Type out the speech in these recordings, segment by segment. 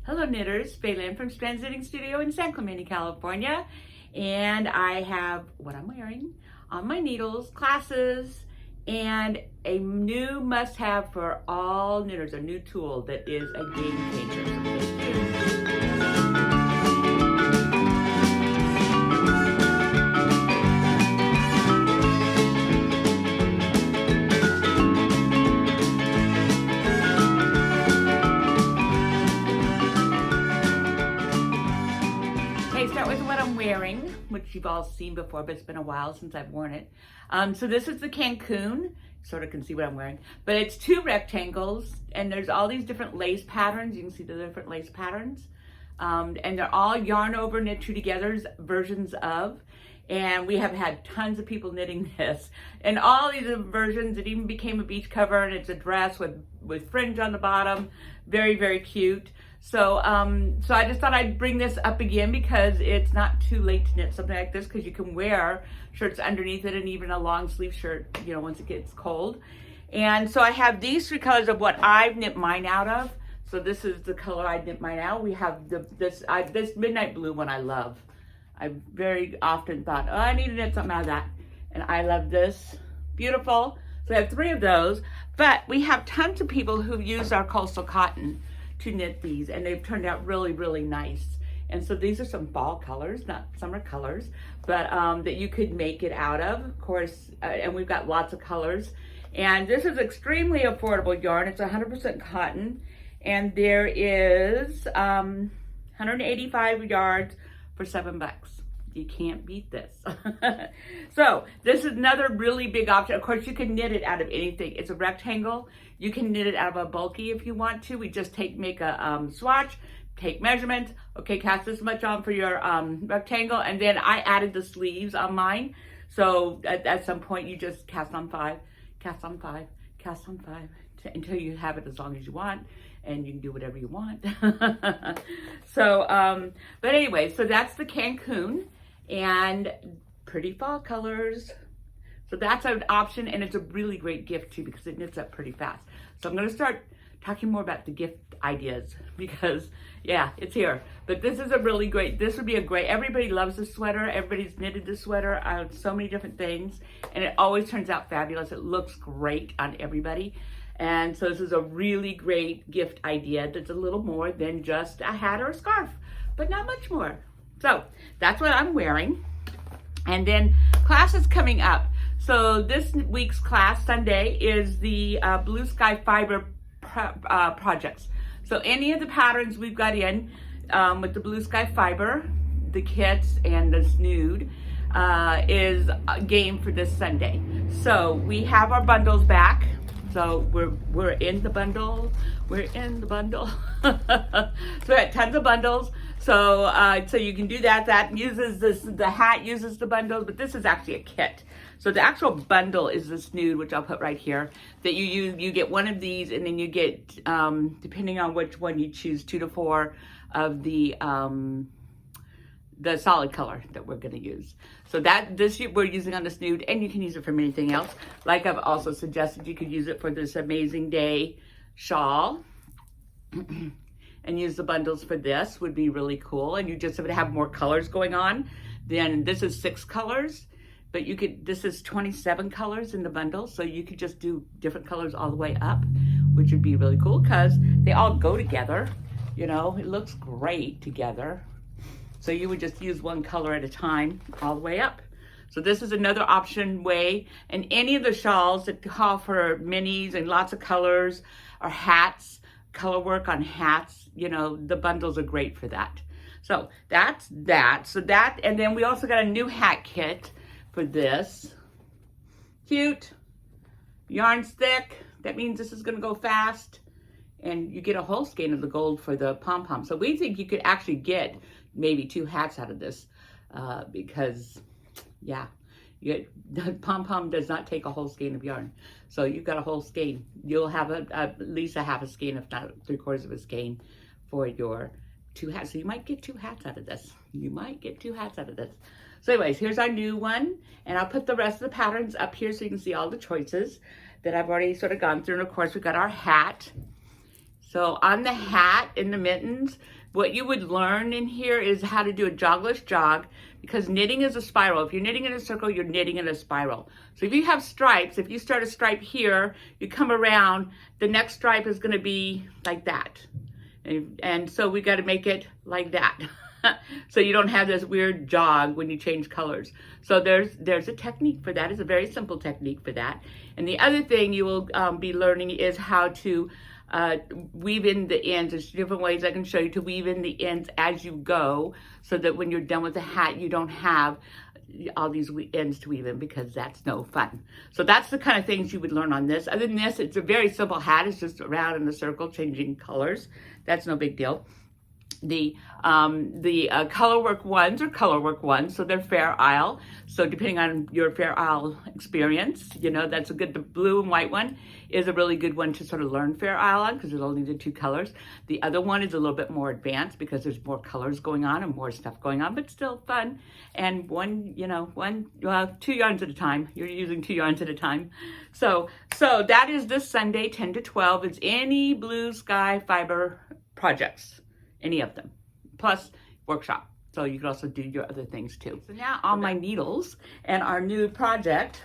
Hello knitters, Bailyn from Strands Knitting Studio in San Clemente, California. And I have what I'm wearing on my needles, classes, and a new must-have for all knitters, a new tool that is a game changer. So stay tuned. Start with what I'm wearing, which you've all seen before, but it's been a while since I've worn it. So this is the Cancun, sort of can see what I'm wearing, but it's two rectangles and there's all these different lace patterns. You can see the different lace patterns. And they're all yarn over knit two together versions of, and we have had tons of people knitting this. And all these versions, it even became a beach cover, and it's a dress with fringe on the bottom. Very, very cute. So I just thought I'd bring this up again because it's not too late to knit something like this, because you can wear shirts underneath it and even a long sleeve shirt, you know, once it gets cold. And so I have these three colors of what I've knit mine out of. So this is the color I knit mine out. We have this midnight blue one I love. I very often thought, oh, I need to knit something out of that. And I love this. Beautiful. So I have three of those. But we have tons of people who've used our coastal cotton to knit these, and they've turned out really, really nice. And so these are some fall colors, not summer colors, but that you could make it out of course. And we've got lots of colors. And this is extremely affordable yarn. It's 100% cotton. And there is 185 yards for $7. You can't beat this. So this is another really big option. Of course, you can knit it out of anything. It's a rectangle. You can knit it out of a bulky if you want to. We just make a swatch, take measurements. Okay, cast this much on for your rectangle. And then I added the sleeves on mine. So at some point you just cast on 5, cast on 5, cast on 5 until you have it as long as you want. And you can do whatever you want. So, but anyway, so that's the Cancun, and pretty fall colors. So that's an option, and it's a really great gift too because it knits up pretty fast. So I'm going to start talking more about the gift ideas because, yeah, it's here. But this is a really great, this would be a great, everybody loves this sweater. Everybody's knitted this sweater on so many different things, and it always turns out fabulous. It looks great on everybody. And so this is a really great gift idea that's a little more than just a hat or a scarf, but not much more. So that's what I'm wearing. And then class is coming up. So this week's class, Sunday, is the Blue Sky Fiber projects. So any of the patterns we've got in with the Blue Sky Fiber, the kits and the Snood, is a game for this Sunday. So we have our bundles back. So we're in the bundle. We're in the bundle. So we got tons of bundles. So so you can do that. That uses this. The hat uses the bundles, but this is actually a kit. So the actual bundle is the Snood, which I'll put right here. That you use. You get one of these, and then you get depending on which one you choose, 2 to 4 of the solid color that we're going to use. So that this we're using on the Snood, and you can use it for anything else. Like I've also suggested, you could use it for this Amazing Day shawl and use the bundles for this would be really cool. And you just have more colors going on. Then this is 6 colors, but you could, this is 27 colors in the bundle. So you could just do different colors all the way up, which would be really cool because they all go together. You know, it looks great together. So you would just use one color at a time all the way up. So this is another option way. And any of the shawls that call for minis and lots of colors, or hats, color work on hats, you know, the bundles are great for that. So that's that. So that, and then we also got a new hat kit for this. Cute. Yarn's thick. That means this is gonna go fast. And you get a whole skein of the gold for the pom-pom. So we think you could actually get maybe 2 hats out of this because, yeah, the pom-pom does not take a whole skein of yarn. So you've got a whole skein. You'll have at least a half a skein, if not 3/4 of a skein for your 2 hats. So you might get 2 hats out of this. You might get 2 hats out of this. So anyways, here's our new one. And I'll put the rest of the patterns up here so you can see all the choices that I've already sort of gone through. And of course, we've got our hat. So on the hat and the mittens, what you would learn in here is how to do a jogless jog, because knitting is a spiral. If you're knitting in a circle, you're knitting in a spiral. So if you have stripes, if you start a stripe here, you come around, the next stripe is going to be like that. And so we got to make it like that. So you don't have this weird jog when you change colors. So there's a technique for that. It's a very simple technique for that. And the other thing you will be learning is how to weave in the ends. There's different ways I can show you to weave in the ends as you go, so that when you're done with the hat, you don't have all these ends to weave in, because that's no fun. So that's the kind of things you would learn on this. Other than this, it's a very simple hat. It's just around in a circle, changing colors. That's no big deal. The colorwork ones are colorwork ones, so they're Fair Isle. So depending on your Fair Isle experience, you know, that's a good, the blue and white one is a really good one to sort of learn Fair Isle on, because there's only the 2 colors. The other one is a little bit more advanced because there's more colors going on and more stuff going on, but still fun. And 2 yarns at a time. You're using 2 yarns at a time. So that is this Sunday, 10 to 12. It's any blue sky fiber projects. Any of them, plus workshop. So you can also do your other things too. So now on my needles and our new project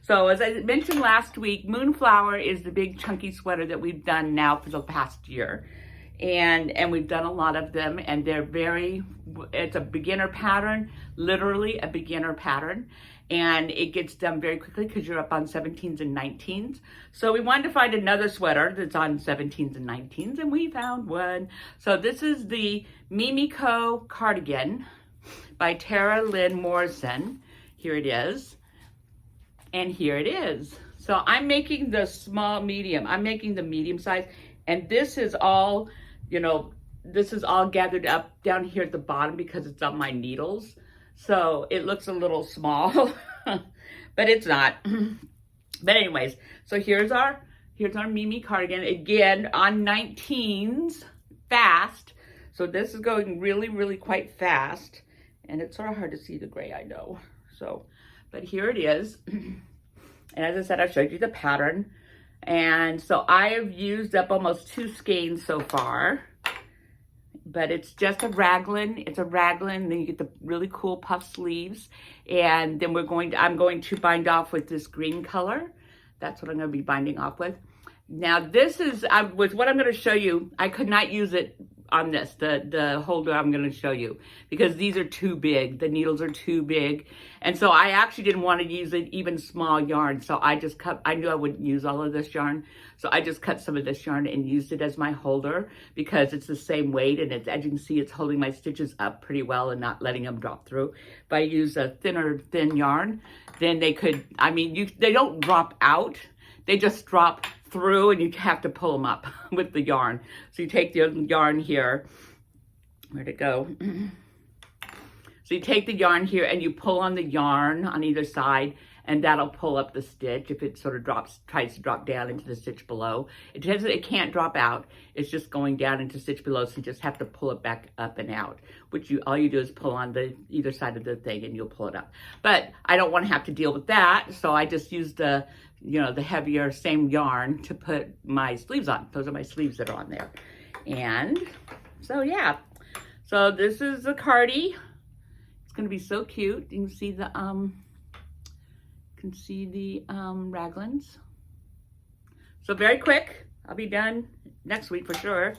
so as I mentioned last week, Moonflower is the big chunky sweater that we've done now for the past year. And we've done a lot of them, and it's a beginner pattern, literally a beginner pattern. And it gets done very quickly because you're up on 17s and 19s. So we wanted to find another sweater that's on 17s and 19s, and we found one. So this is the Mimico Cardigan by Tara-Lynn Marrison. Here it is. And here it is. So I'm making the small, medium. I'm making the medium size. And this is all, this is all gathered up down here at the bottom because it's on my needles. So it looks a little small, but it's not. But anyways, so here's our Mimi cardigan, again on 19s, fast. So this is going really, really quite fast. And it's sort of hard to see the gray, I know. So, but here it is. And as I said, I showed you the pattern. And so I have used up almost 2 skeins so far. But it's just a raglan. It's a raglan. Then you get the really cool puff sleeves. And then I'm going to bind off with this green color. That's what I'm going to be binding off with. Now this is, with what I'm going to show you, I could not use it on this, the holder I'm going to show you, because these are too big. The needles are too big. And so I actually didn't want to use it even small yarn. So I just I knew I wouldn't use all of this yarn. So I just cut some of this yarn and used it as my holder, because it's the same weight. And it's, as you can see, it's holding my stitches up pretty well and not letting them drop through. If I use a thin yarn, then they could, they don't drop out. They just drop through, and you have to pull them up with the yarn. So you take the yarn here, where'd it go? So you take the yarn here and you pull on the yarn on either side, and that'll pull up the stitch if it sort of tries to drop down into the stitch below. It can't drop out. It's just going down into stitch below, so you just have to pull it back up and out, which all you do is pull on either side of the thing and you'll pull it up. But I don't want to have to deal with that, so I just used the heavier same yarn to put my sleeves on. Those are my sleeves that are on there. And so yeah, so this is the Cradi. It's going to be so cute. You can see the raglans. So very quick. I'll be done next week for sure.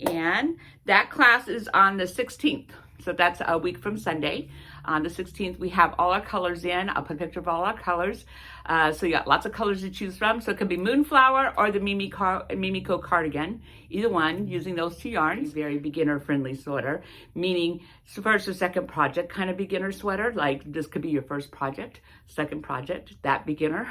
And that class is on the 16th. So that's a week from Sunday. On the 16th, we have all our colors in. I'll put a picture of all our colors. So you got lots of colors to choose from. So it could be Moonflower or the Mimico Cardigan, either one, using those 2 yarns. Very beginner-friendly sweater, meaning first or second project kind of beginner sweater. Like this could be your first project, second project, that beginner.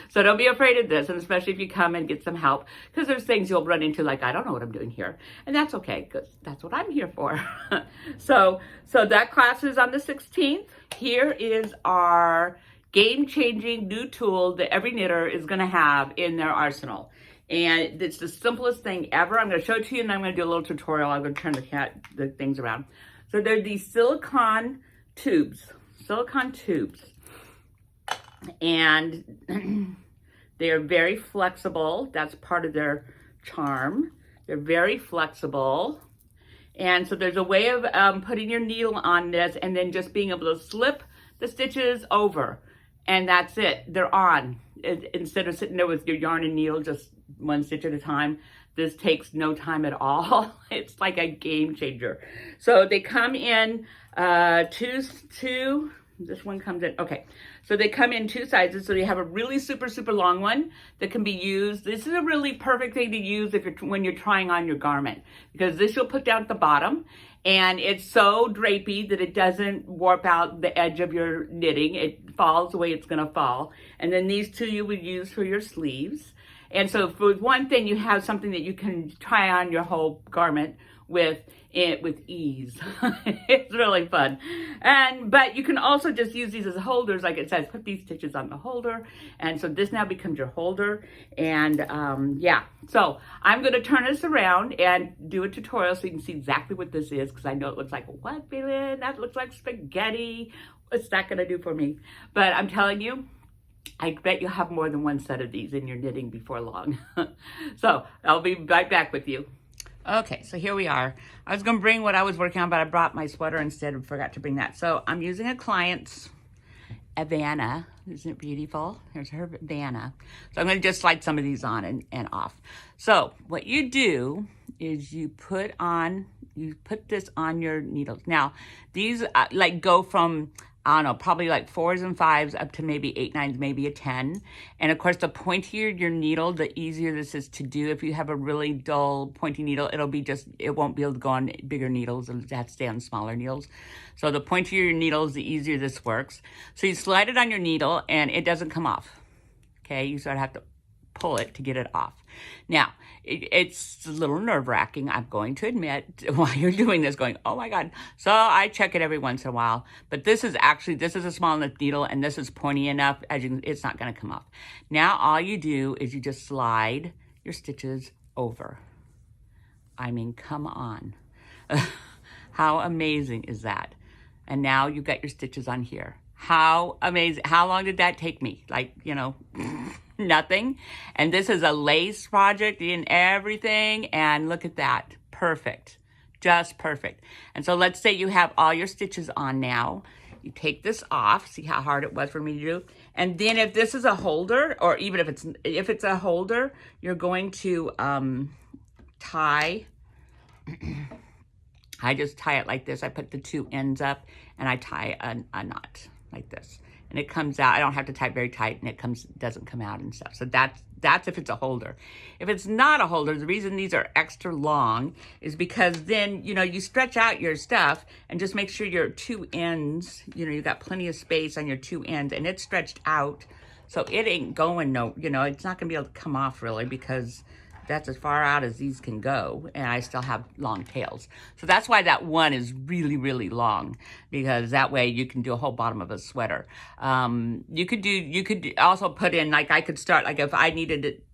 So don't be afraid of this, and especially if you come and get some help, because there's things you'll run into like, I don't know what I'm doing here. And that's okay, because that's what I'm here for. So that class is on the 16th. Here is our game-changing new tool that every knitter is going to have in their arsenal. And it's the simplest thing ever. I'm going to show it to you, and I'm going to do a little tutorial. I'm going to turn the things around. So they're these silicone tubes. And they're very flexible. That's part of their charm. They're very flexible. And so there's a way of putting your needle on this and then just being able to slip the stitches over. And that's it. They're on. Instead of sitting there with your yarn and needle, just one stitch at a time, this takes no time at all. It's like a game changer. So they come in this one comes in, okay. So they come in 2 sizes. So they have a really super, super long one that can be used. This is a really perfect thing to use when you're trying on your garment, because this you'll put down at the bottom and it's so drapey that it doesn't warp out the edge of your knitting. It falls the way it's gonna fall. And then these 2 you would use for your sleeves. And so for one thing, you have something that you can try on your whole garment with ease. It's really fun. But you can also just use these as holders, like it says, put these stitches on the holder. And so this now becomes your holder. And yeah, so I'm going to turn this around and do a tutorial so you can see exactly what this is, because I know it looks like, what, Bailyn? That looks like spaghetti. What's that going to do for me? But I'm telling you, I bet you'll have more than one set of these in your knitting before long. So I'll be right back with you. Okay, so here we are. I was going to bring what I was working on, but I brought my sweater instead and forgot to bring that. So I'm using a client's Havana. Isn't it beautiful? Here's her Havana. So I'm going to just slide some of these on and off. So what you do is you put this on your needles. Now, these like go from, I don't know, probably like 4s and 5s up to maybe 8, 9s, maybe a 10. And of course, the pointier your needle, the easier this is to do. If you have a really dull pointy needle, it won't be able to go on bigger needles. It'll have to stay on smaller needles. So the pointier your needles, the easier this works. So you slide it on your needle and it doesn't come off. Okay, you sort of have to pull it to get it off. Now, it's a little nerve-wracking, I'm going to admit, while you're doing this, going, oh my God. So I check it every once in a while, but this is a small enough needle and this is pointy enough, it's not gonna come off. Now all you do is you just slide your stitches over. I mean, come on. How amazing is that? And now you've got your stitches on here. How amazing. How long did that take me? Like, you know, nothing. And this is a lace project and everything. And look at that. Perfect. Just perfect. And so let's say you have all your stitches on now. You take this off. See how hard it was for me to do? And then if this is a holder, or even if it's a holder, you're going to tie. I just tie it like this. I put the 2 ends up and I tie a knot like this. And it comes out. I don't have to tie very tight and it doesn't come out and stuff. So that's if it's a holder. If it's not a holder, the reason these are extra long is because then, you know, you stretch out your stuff and just make sure your 2 ends, you know, you got plenty of space on your 2 ends and it's stretched out. So it ain't going you know, it's not gonna be able to come off really, because that's as far out as these can go, and I still have long tails. So that's why that one is really, really long, because that way you can do a whole bottom of a sweater. You could also put in, like I could start, like if I needed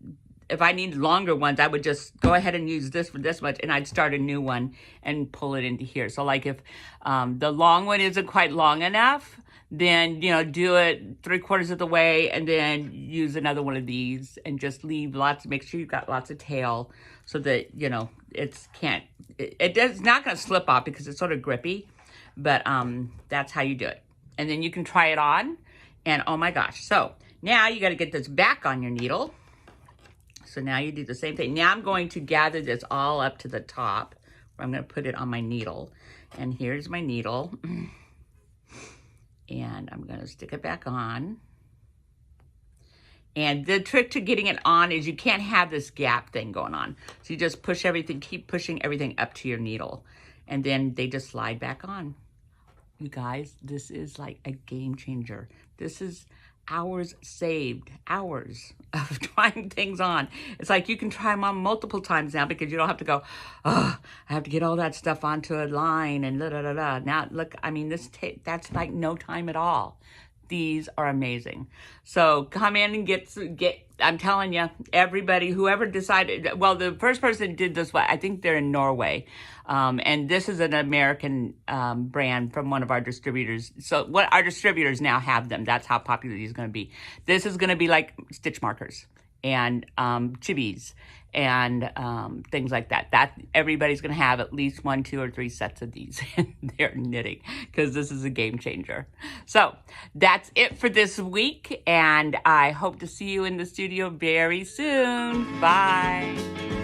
longer ones, I would just go ahead and use this for this much, and I'd start a new one and pull it into here. So like if the long one isn't quite long enough, then, you know, do it 3/4 of the way and then use another one of these and just leave make sure you've got lots of tail so that, you know, it's not going to slip off because it's sort of grippy, but that's how you do it. And then you can try it on and oh my gosh. So now you got to get this back on your needle. So now you do the same thing. Now I'm going to gather this all up to the top where I'm going to put it on my needle. And here's my needle. And I'm going to stick it back on. And the trick to getting it on is you can't have this gap thing going on. So you just push everything, keep pushing everything up to your needle. And then they just slide back on. You guys, this is like a game changer. This is hours saved, hours of trying things on. It's like you can try them on multiple times now because you don't have to go, oh, I have to get all that stuff onto a line and da da da da. Now look, I mean, that's like no time at all. These are amazing. So come in and get, I'm telling you, everybody, whoever decided, well, the first person did this, I think they're in Norway. And this is an American brand from one of our distributors. So what our distributors now have them. That's how popular these are going to be. This is going to be like stitch markers and chibis and things like that. That everybody's going to have at least 1, 2, or 3 sets of these in their knitting, because this is a game changer. So that's it for this week, and I hope to see you in the studio very soon. Bye.